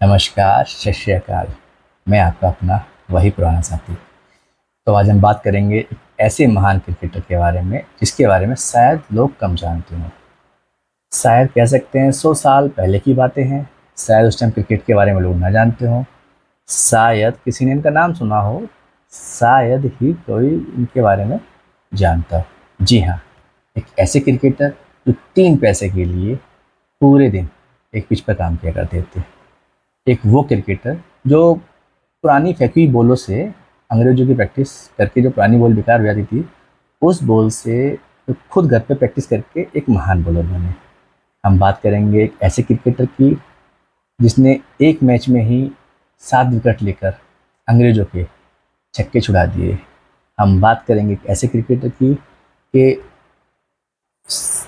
नमस्कार, सत श्री अकाल। मैं आपका अपना वही पुराना साथी। तो आज हम बात करेंगे एक ऐसे महान क्रिकेटर के बारे में जिसके बारे में शायद लोग कम जानते हों। शायद कह सकते हैं 100 साल पहले की बातें हैं। शायद उस टाइम क्रिकेट के बारे में लोग ना जानते हों। शायद किसी ने इनका नाम सुना हो। शायद ही कोई इनके बारे में जानता हो। जी हाँ, एक ऐसे क्रिकेटर जो 3 पैसे के लिए पूरे दिन एक पिच पर काम किया करते थे। एक वो क्रिकेटर जो पुरानी फेंकी हुई बॉलों से अंग्रेजों की प्रैक्टिस करके जो पुरानी बॉल बेकार हो जाती थी, उस बॉल से खुद घर पे प्रैक्टिस करके एक महान बॉलर बने। हम बात करेंगे एक ऐसे क्रिकेटर की जिसने एक मैच में ही 7 विकेट लेकर अंग्रेजों के छक्के छुड़ा दिए। हम बात करेंगे एक ऐसे क्रिकेटर की कि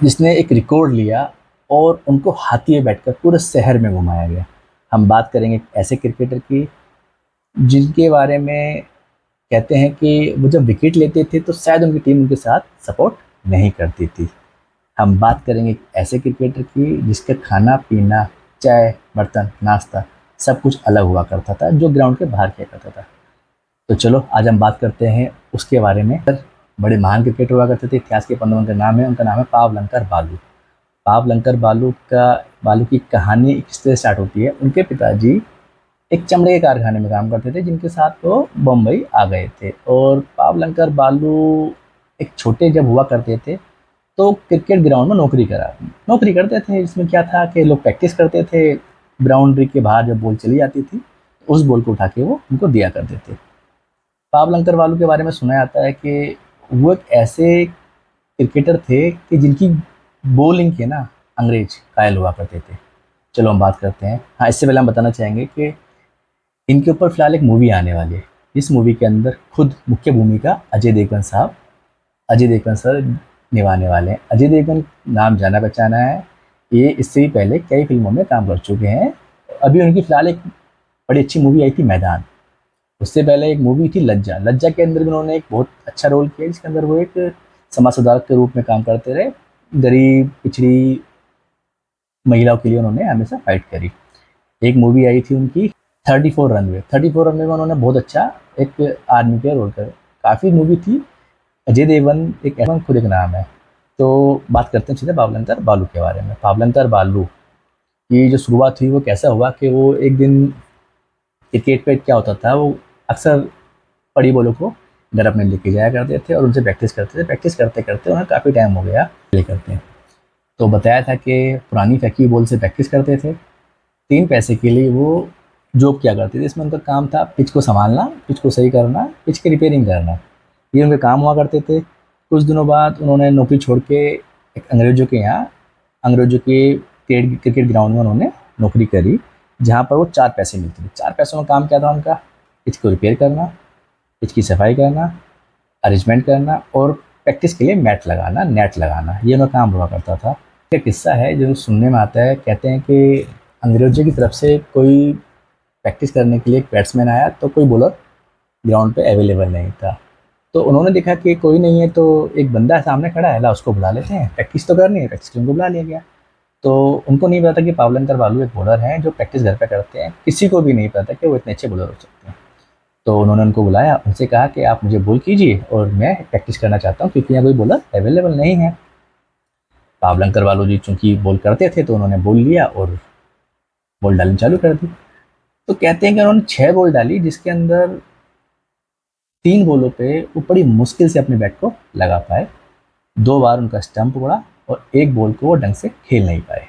जिसने एक रिकॉर्ड लिया और उनको हाथी में बैठकर पूरे शहर में घुमाया गया। हम बात करेंगे एक ऐसे क्रिकेटर की जिनके बारे में कहते हैं कि वो जब विकेट लेते थे तो शायद उनकी टीम उनके साथ सपोर्ट नहीं करती थी। हम बात करेंगे एक ऐसे क्रिकेटर की जिसका खाना पीना, चाय, बर्तन, नाश्ता सब कुछ अलग हुआ करता था, जो ग्राउंड के बाहर किया करता था। तो चलो आज हम बात करते हैं उसके बारे में। बड़े महान क्रिकेटर हुआ करते थे, इतिहास के पन्नों में उनका नाम है पावलंकर बालू। पावलंकर बालू की कहानी किस तरह स्टार्ट होती है। उनके पिताजी एक चमड़े के कारखाने में काम करते थे जिनके साथ वो बम्बई आ गए थे। और पावलंकर बालू एक छोटे जब हुआ करते थे तो क्रिकेट ग्राउंड में नौकरी करते थे। इसमें क्या था कि लोग प्रैक्टिस करते थे, बाउंड्री के बाहर जब बॉल चली जाती थी तो उस बॉल को उठा के वो उनको दिया करते थे। पावलंकर बालू के बारे में सुना जाता है कि वो एक ऐसे क्रिकेटर थे कि जिनकी बॉलिंग के ना अंग्रेज कायल हुआ करते थे। चलो हम बात करते हैं। हाँ, इससे पहले हम बताना चाहेंगे कि इनके ऊपर फिलहाल एक मूवी आने वाली है। इस मूवी के अंदर खुद मुख्य भूमिका अजय देवगन सर निभाने वाले हैं। अजय देवगन नाम जाना पहचाना है। ये इससे भी पहले कई फिल्मों में काम कर चुके हैं। अभी उनकी फिलहाल एक बड़ी अच्छी मूवी आई थी मैदान। उससे पहले एक मूवी थी लज्जा। लज्जा के अंदर भी उन्होंने एक बहुत अच्छा रोल किया जिसके अंदर वो एक समाज सुधारक के रूप में काम करते रहे। गरीब पिछड़ी महिलाओं के लिए उन्होंने हमेशा फाइट करी। एक मूवी आई थी उनकी 34 रनवे में उन्होंने बहुत अच्छा एक आर्मी का रोल कर काफ़ी मूवी थी। अजय देवगन एक ऐसा खुद एक नाम है। तो बात करते हैं सीधे पावलंकर बालू के बारे में। पावलंकर बालू की जो शुरुआत हुई वो कैसा हुआ कि वो एक दिन क्रिकेट पे क्या होता था, वो अक्सर बड़ी बॉलों को घर अपने लेके जाया करते थे और उनसे प्रैक्टिस करते थे। प्रैक्टिस करते करते उन्हें काफ़ी टाइम हो गया प्ले करते हैं। तो बताया था कि पुरानी फेंकी हुई बॉल से प्रैक्टिस करते थे। 3 पैसे के लिए वो जॉब किया करते थे। इसमें उनका काम था पिच को संभालना, पिच को सही करना, पिच की रिपेयरिंग करना। ये उनके काम हुआ करते थे। कुछ दिनों बाद उन्होंने नौकरी छोड़ के एक अंग्रेजों के क्रिकेट ग्राउंड में उन्होंने नौकरी करी, जहाँ पर वो 4 पैसे मिलते थे। 4 पैसों में काम क्या था उनका? पिच को रिपेयर करना, पिच की सफाई करना, अरेंजमेंट करना और प्रैक्टिस के लिए नेट लगाना, ये उनका काम हुआ करता था। एक किस्सा है जो सुनने में आता है। कहते हैं कि अंग्रेजों की तरफ से कोई प्रैक्टिस करने के लिए एक बैट्समैन आया तो कोई बॉलर ग्राउंड पे अवेलेबल नहीं था। तो उन्होंने देखा कि कोई नहीं है तो एक बंदा सामने खड़ा है, ला उसको बुला लेते हैं, प्रैक्टिस तो करनी है। प्रैक्टिस के लिए उनको बुला लिया गया। तो उनको नहीं पता था कि पावलंकर बालू एक बॉलर हैं जो प्रैक्टिस घर पे करते हैं। किसी को भी नहीं पता कि वो इतने अच्छे बॉलर हो सकते हैं। तो उन्होंने उनको बुलाया, उनसे कहा कि आप मुझे बॉल कीजिए और मैं प्रैक्टिस करना चाहता हूँ क्योंकि यहाँ कोई बॉलर अवेलेबल नहीं है। पावलंकर बालू जी चूंकि बॉल करते थे तो उन्होंने बॉल लिया और बॉल डालनी चालू कर दी। तो कहते हैं कि उन्होंने 6 बॉल डाली जिसके अंदर 3 बॉलों पे वो बड़ी मुश्किल से अपने बैट को लगा पाए। 2 बार उनका स्टंप उड़ा और एक बॉल को वो ढंग से खेल नहीं पाए।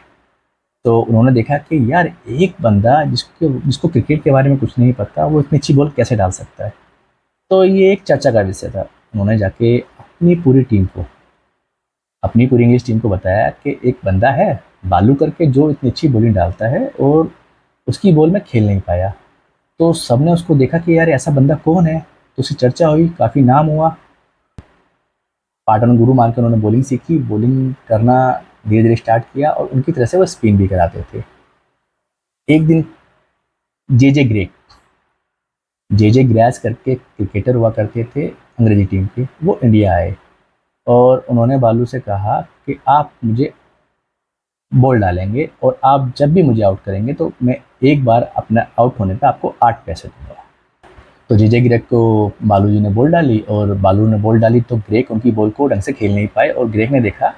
तो उन्होंने देखा कि यार एक बंदा जिसको क्रिकेट के बारे में कुछ नहीं पता वो इतनी अच्छी बॉल कैसे डाल सकता है। तो ये एक चर्चा का विषय था। उन्होंने जाके अपनी पूरी इंग्लिश टीम को बताया कि एक बंदा है बालू करके जो इतनी अच्छी बॉलिंग डालता है और उसकी बॉल में खेल नहीं पाया। तो सबने उसको देखा कि यार ऐसा बंदा कौन है। तो उसकी चर्चा हुई, काफ़ी नाम हुआ। पाटन गुरु मान के उन्होंने बॉलिंग सीखी, बॉलिंग करना धीरे धीरे स्टार्ट किया और उनकी तरह से वो स्पिन भी कराते थे। एक दिन जे जे ग्रे जे जे ग्रैस करके क्रिकेटर हुआ करते थे अंग्रेजी टीम के, वो इंडिया आए और उन्होंने बालू से कहा कि आप मुझे बॉल डालेंगे और आप जब भी मुझे आउट करेंगे तो मैं एक बार अपना आउट होने पे आपको 8 पैसे दूँगा। तो जेजे ग्रेग को बालू जी ने बॉल डाली और बालू ने बॉल डाली तो ग्रेग उनकी बॉल को ढंग से खेल नहीं पाए और ग्रेग ने देखा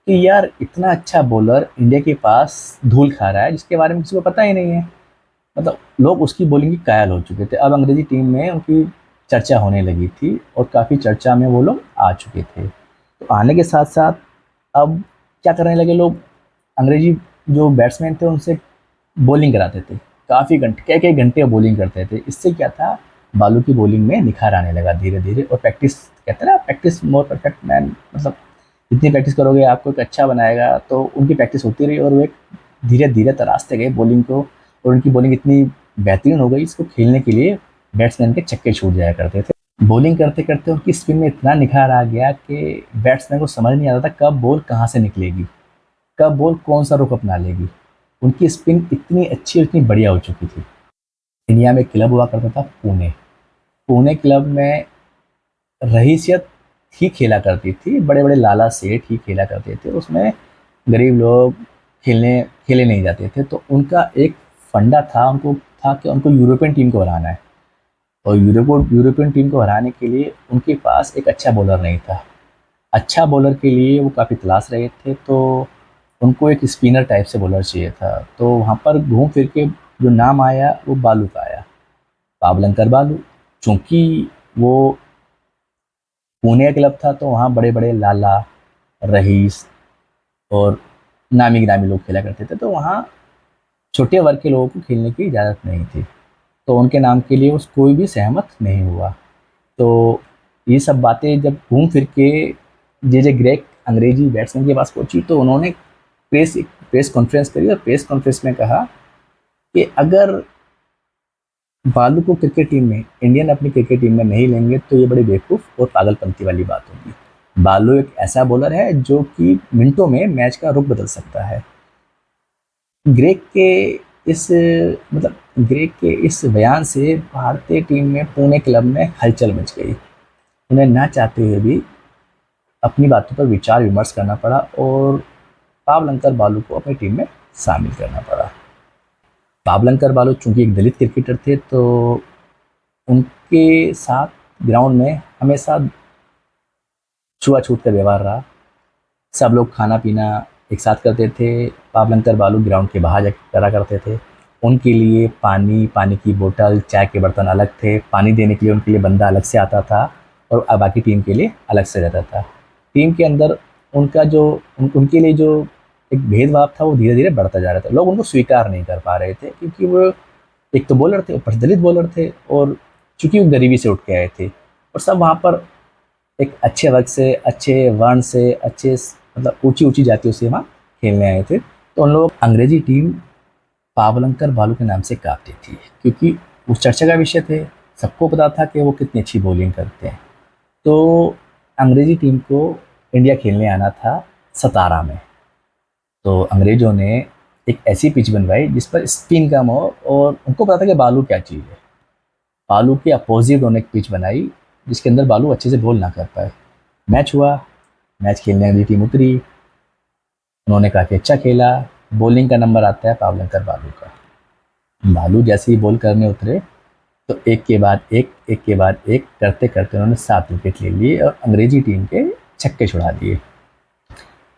कि यार इतना अच्छा बॉलर इंडिया के पास धूल खा रहा है जिसके बारे में किसी को पता ही नहीं है। मतलब लोग उसकी बॉलिंग की कायल हो चुके थे। अब अंग्रेजी टीम में उनकी चर्चा होने लगी थी और काफ़ी चर्चा में वो लोग आ चुके थे। तो आने के साथ साथ अब क्या करने लगे लोग, अंग्रेजी जो बैट्समैन थे उनसे बॉलिंग कराते थे। काफ़ी घंटे, कई-कई घंटे बॉलिंग करते थे। इससे क्या था, बालू की बॉलिंग में निखार आने लगा धीरे-धीरे और प्रैक्टिस, कहते हैं ना प्रैक्टिस मोर परफेक्ट मैन, मतलब जितनी प्रैक्टिस करोगे आपको एक अच्छा बनाएगा। तो उनकी प्रैक्टिस होती रही और वो एक धीरे-धीरे तराशते गए बॉलिंग को और उनकी बॉलिंग इतनी बेहतरीन हो गई, इसको खेलने के लिए बैट्समैन के छक्के छूट जाया करते थे। बॉलिंग करते-करते उनकी स्पिन में इतना निखार आ गया कि बैट्समैन को समझ नहीं आता था कब बॉल कहाँ से निकलेगी, कब बॉल कौन-सा रुख अपना लेगी। उनकी स्पिन इतनी अच्छी और इतनी बढ़िया हो चुकी थी। इंडिया में एक क्लब हुआ करता था पुणे। पुणे क्लब में रईसियत ही खेला करती थी, बड़े-बड़े लाला सेठ ही खेला करते थे। उसमें गरीब लोग खेलने खेले नहीं जाते थे। तो उनका एक फंडा था, उनको था कि उनको यूरोपियन टीम को हराना है और यूरोपियन टीम को हराने के लिए उनके पास एक अच्छा बॉलर नहीं था। अच्छा बॉलर के लिए वो काफ़ी तलाश रहे थे, तो उनको एक स्पिनर टाइप से बॉलर चाहिए था। तो वहाँ पर घूम फिर के जो नाम आया वो बालू का आया, पावलंकर बालू। चूँकि वो पुणे क्लब था तो वहाँ बड़े-बड़े लाला, रईस और नामी-गिरामी लोग खेला करते थे, तो वहाँ छोटे वर्ग के लोगों को खेलने की इजाज़त नहीं थी। तो उनके नाम के लिए उस कोई भी सहमत नहीं हुआ। तो ये सब बातें जब घूम फिर के जे ग्रेग अंग्रेजी बैट्समैन के पास पहुंची तो उन्होंने प्रेस प्रेस कॉन्फ्रेंस करी और प्रेस कॉन्फ्रेंस में कहा कि अगर बालू को क्रिकेट टीम में, इंडियन अपनी क्रिकेट टीम में नहीं लेंगे तो ये बड़ी बेवकूफ़ और पागलपंती वाली बात होगी। बालू एक ऐसा बॉलर है जो कि मिनटों में मैच का रुख बदल सकता है। ग्रेग के इस मतलब ग्रेग के इस बयान से भारतीय टीम में, पुणे क्लब में हलचल मच गई। उन्हें ना चाहते हुए भी अपनी बातों पर विचार विमर्श करना पड़ा और पावलंकर बालू को अपनी टीम में शामिल करना पड़ा। पावलंकर बालू चूंकि एक दलित क्रिकेटर थे तो उनके साथ ग्राउंड में हमेशा छुआ-छूत का व्यवहार रहा। सब लोग खाना-पीना एक साथ करते थे। पावलंकर बालू ग्राउंड के बाहर जाके करा करते थे। उनके लिए पानी, पानी की बोतल, चाय के बर्तन अलग थे। पानी देने के लिए उनके लिए बंदा अलग से आता था और बाकी टीम के लिए अलग से रहता था। टीम के अंदर उनका जो उनके लिए जो एक भेदभाव था वो धीरे-धीरे बढ़ता जा रहा था। लोग उनको स्वीकार नहीं कर पा रहे थे क्योंकि वो एक तो बॉलर थे, ऊपर से दलित बॉलर थे और चूँकि वो गरीबी से उठ के आए थे और सब वहाँ पर एक अच्छे वर्ग से, अच्छे वर्ण से, अच्छे मतलब ऊँची-ऊँची जातियों से वहाँ खेलने आए थे। तो उन लोग अंग्रेज़ी टीम पावलंकर बालू के नाम से काँपती थी क्योंकि वो चर्चा का विषय थे। सबको पता था कि वो कितनी अच्छी बॉलिंग करते हैं। तो अंग्रेज़ी टीम को इंडिया खेलने आना था सतारा में। तो अंग्रेज़ों ने एक ऐसी पिच बनवाई जिस पर स्पिन कम हो और उनको पता था कि बालू क्या चीज़ है। बालू के अपोज़िट उन्होंने एक पिच बनाई जिसके अंदर बालू अच्छे से बॉल ना कर पाए। मैच हुआ, मैच खेलने अंग्रेज़ी टीम उतरी। उन्होंने काफ़ी अच्छा खेला। बॉलिंग का नंबर आता है पावलंकर बालू का। बालू जैसे ही बॉल करने उतरे तो एक के बाद एक करते-करते उन्होंने 7 विकेट ले लिए और अंग्रेज़ी टीम के छक्के छुड़ा दिए।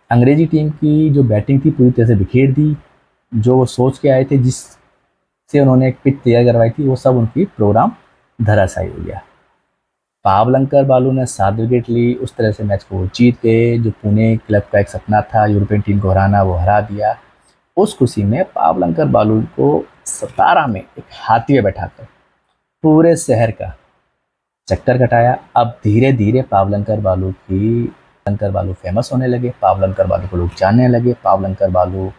अंग्रेज़ी टीम की जो बैटिंग थी पूरी तरह से बिखेर दी। जो वो सोच के आए थे, जिससे उन्होंने एक पिच तैयार करवाई थी, वो सब उनकी प्रोग्राम धराशायी हो गया। पावलंकर बालू ने 7 विकेट ली, उस तरह से मैच को वो जीत गए। जो पुणे क्लब का एक सपना था यूरोपियन टीम को हराना, वो हरा दिया। उस खुशी में पावलंकर बालू को 17 में एक हाथी में बैठाकर पूरे शहर का चक्कर कटाया। अब धीरे-धीरे पावलंकर बालू फेमस होने लगे, पावलंकर बालू को लोग जानने लगे। पावलंकर बालू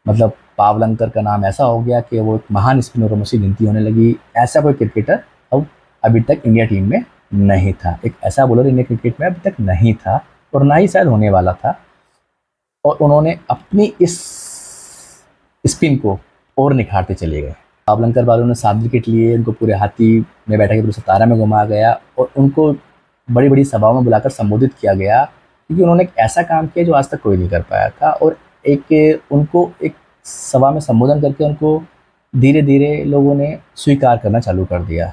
मतलब पावलंकर का नाम ऐसा हो गया कि वो एक महान स्पिनरों में से गिनती होने लगी। ऐसा कोई क्रिकेटर अब अभी तक इंडिया टीम में नहीं था। एक ऐसा बॉलर इंडिया क्रिकेट में अभी तक नहीं था और ना ही शायद होने वाला था। और उन्होंने अपनी इस स्पिन को और निखारते चले गए। पावलंकर बालू ने 7 विकेट लिए, उनको पूरे हाथी में बैठा के पूरे 17 में घुमाया गया और उनको बड़ी-बड़ी सभाओं में बुलाकर संबोधित किया गया क्योंकि उन्होंने एक ऐसा काम किया जो आज तक कोई नहीं कर पाया था। और एक उनको एक सभा में संबोधन करके उनको धीरे धीरे लोगों ने स्वीकार करना चालू कर दिया।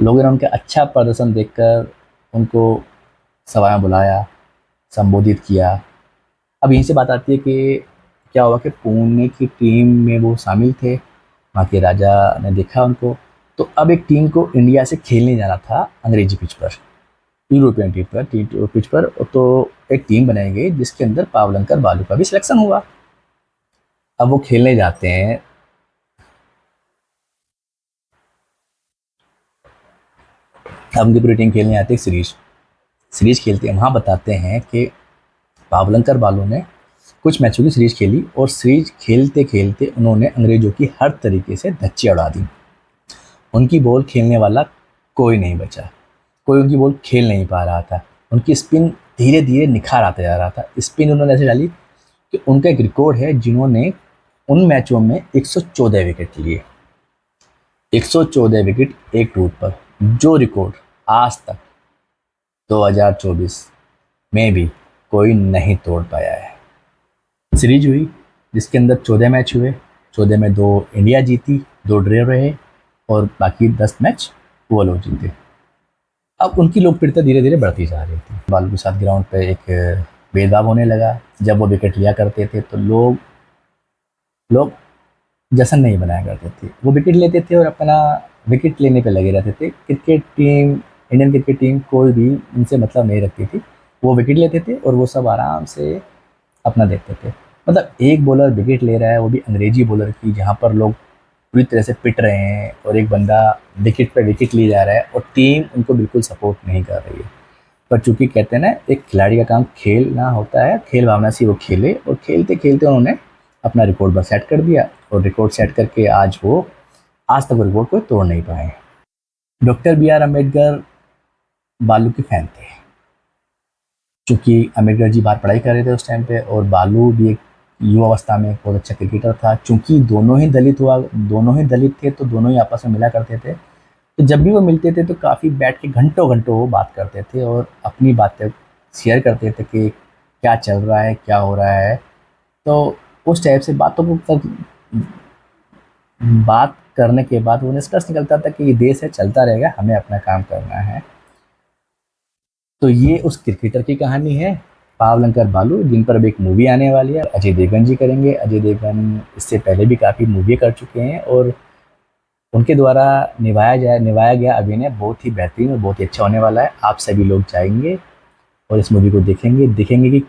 लोगों ने उनका अच्छा प्रदर्शन देखकर उनको सभा में बुलाया, संबोधित किया। अब यहीं से बात आती है कि क्या हुआ कि पुणे की टीम में वो शामिल थे, वहाँ के राजा ने देखा उनको। तो अब एक टीम को इंडिया से खेलने जाना था अंग्रेजी पिच पर, यूरोपियन टीम पर, टी पिच पर। तो एक टीम बनाई गई जिसके अंदर पावलंकर बालू का भी सिलेक्शन हुआ। अब वो खेलने जाते हैं। अब उनकी पूरी टीम खेलने आती है सीरीज। सीरीज खेलते हैं, वहाँ बताते हैं कि पावलंकर बालू ने कुछ मैचों की सीरीज खेली और सीरीज खेलते खेलते उन्होंने अंग्रेजों की हर तरीके से धच्ची उड़ा दी। उनकी बॉल खेलने वाला कोई नहीं बचा, कोई उनकी बॉल खेल नहीं पा रहा था। उनकी स्पिन धीरे धीरे निखार आता जा रहा था। स्पिन उन्होंने ऐसे डाली कि उनका एक रिकॉर्ड है, जिन्होंने उन मैचों में 114 विकेट लिए। 114 विकेट एक टूट पर, जो रिकॉर्ड आज तक 2024 में भी कोई नहीं तोड़ पाया है। सीरीज हुई जिसके अंदर 14 मैच हुए। 14 में 2 इंडिया जीती, 2 ड्रे रहे और बाकी 10 मैच वो लोग जीते। अब उनकी लोकप्रियता धीरे धीरे बढ़ती जा रही थी। बालू के साथ ग्राउंड पे एक भेदभाव होने लगा। जब वो विकेट लिया करते थे तो लोग लोग जश्न नहीं बनाया करते थे। वो विकेट लेते थे और अपना विकेट लेने पे लगे रहते थे। Cricket team, Indian cricket team कोई भी उनसे मतलब नहीं रखती थी। वो विकेट लेते थे और वो सब आराम से अपना देखते थे। मतलब एक बॉलर विकेट ले रहा है, वो भी अंग्रेजी बॉलर की, जहाँ पर लोग पूरी तरह से पिट रहे हैं और एक बंदा विकेट पे विकेट ले जा रहा है और टीम उनको बिल्कुल सपोर्ट नहीं कर रही है। पर चूंकि कहते हैं ना, एक खिलाड़ी का काम खेलना होता है, खेल भावना से वो खेले और खेलते खेलते उन्होंने अपना रिकॉर्ड बस सेट कर दिया। और रिकॉर्ड सेट करके आज तक वो रिकॉर्ड कोई तोड़ नहीं पाए। डॉक्टर बी आर अम्बेडकर बालू के फैन थे। चूँकि अम्बेडकर जी बाहर पढ़ाई कर रहे थे उस टाइम पे, और बालू भी एक युवावस्था में एक बहुत अच्छा क्रिकेटर था। चूँकि दोनों ही दलित थे, तो दोनों ही आपस में मिला करते थे। तो जब भी वो मिलते थे तो काफ़ी बैठ के घंटों-घंटों वो बात करते थे और अपनी बातें शेयर करते थे कि क्या चल रहा है, क्या हो रहा है। तो उस टाइप से बात करने के बाद वो निष्कर्ष निकलता था कि ये देश है, चलता रहेगा, हमें अपना काम करना है। तो ये उस क्रिकेटर की कहानी है, पावलंकर बालू, जिन पर अब एक मूवी आने वाली है। अजय देवगन जी करेंगे। अजय देवगन इससे पहले भी काफ़ी मूवी कर चुके हैं और उनके द्वारा निभाया गया अभिनय बहुत ही बेहतरीन और बहुत ही अच्छा होने वाला है। आप सभी लोग जाएंगे और इस मूवी को देखेंगे कि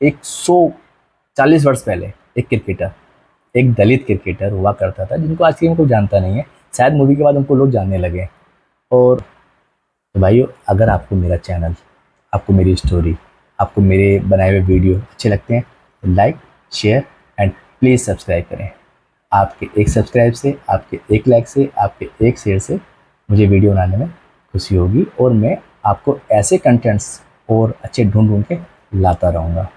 140 वर्ष पहले एक क्रिकेटर, एक दलित क्रिकेटर हुआ करता था, जिनको आज की कोई जानता नहीं है। शायद मूवी के बाद उनको लोग जानने लगे। और तो भाइयों, अगर आपको मेरा चैनल, आपको मेरी स्टोरी, आपको मेरे बनाए हुए वीडियो अच्छे लगते हैं तो like, share and please subscribe करें। आपके एक सब्सक्राइब से, आपके एक लाइक से, आपके एक शेयर से मुझे वीडियो बनाने में खुशी होगी और मैं आपको ऐसे कंटेंट्स और अच्छे ढूंढ ढूंढ के लाता रहूँगा।